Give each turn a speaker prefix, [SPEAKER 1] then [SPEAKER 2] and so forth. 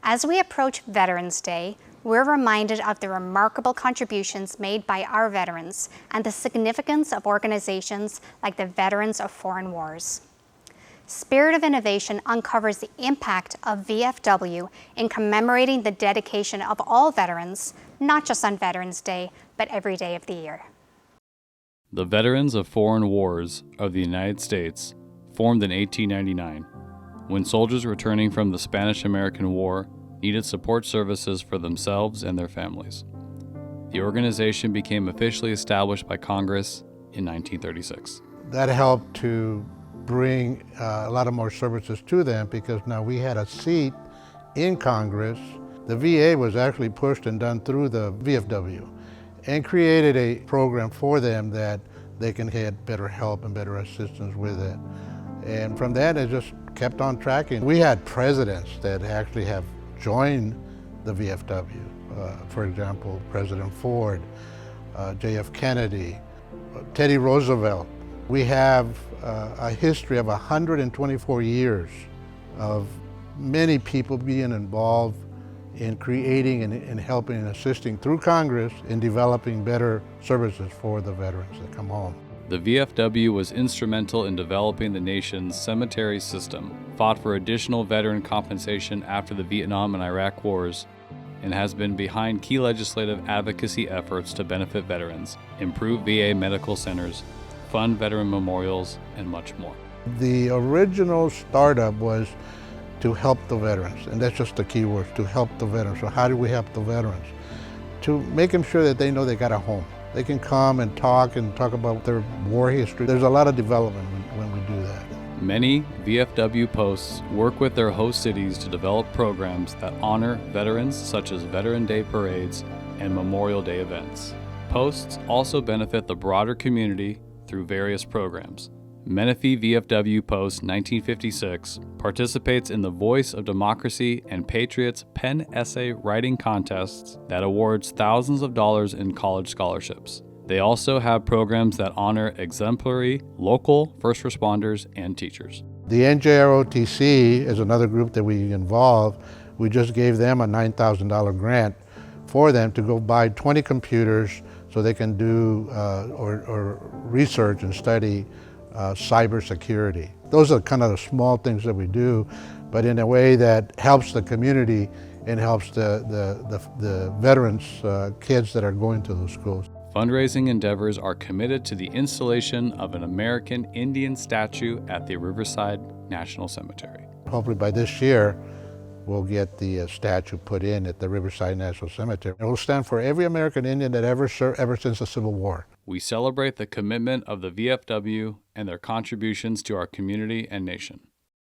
[SPEAKER 1] As we approach Veterans Day, we're reminded of the remarkable contributions made by our veterans and the significance of organizations like the Veterans of Foreign Wars. Spirit of Innovation uncovers the impact of VFW in commemorating the dedication of all veterans, not just on Veterans Day, but every day of the year.
[SPEAKER 2] The Veterans of Foreign Wars of the United States formed in 1899, when soldiers returning from the Spanish-American War needed support services for themselves and their families. The organization became officially established by Congress in 1936.
[SPEAKER 3] That helped to bring a lot of more services to them because now we had a seat in Congress. The VA was actually pushed and done through the VFW and created a program for them that they can get better help and better assistance with it. And from that, it just kept on tracking. We had presidents that actually have joined the VFW. For example, President Ford, J.F. Kennedy, Teddy Roosevelt. We have a history of 124 years of many people being involved in creating and helping and assisting through Congress in developing better services for the veterans that come home.
[SPEAKER 2] The VFW was instrumental in developing the nation's cemetery system, fought for additional veteran compensation after the Vietnam and Iraq wars, and has been behind key legislative advocacy efforts to benefit veterans, improve VA medical centers, fund veteran memorials, and much more.
[SPEAKER 3] The original startup was to help the veterans, and that's just the key word, to help the veterans. So how do we help the veterans? To make them sure that they know they got a home. They can come and talk about their war history. There's a lot of development when we do that.
[SPEAKER 2] Many VFW posts work with their host cities to develop programs that honor veterans, such as Veteran Day parades and Memorial Day events. Posts also benefit the broader community through various programs. Menifee VFW Post 1956 participates in the Voice of Democracy and Patriots pen essay writing contests that awards thousands of dollars in college scholarships. They also have programs that honor exemplary local first responders and teachers.
[SPEAKER 3] The NJROTC is another group that we involve. We just gave them a $9,000 grant for them to go buy 20 computers so they can do or research and study cybersecurity. Those are kind of the small things that we do, but in a way that helps the community and helps the veterans, kids that are going to those schools.
[SPEAKER 2] Fundraising endeavors are committed to the installation of an American Indian statue at the Riverside National Cemetery.
[SPEAKER 3] Hopefully by this year, we'll get the statue put in at the Riverside National Cemetery. It will stand for every American Indian that ever served ever since the Civil War.
[SPEAKER 2] We celebrate the commitment of the VFW and their contributions to our community and nation.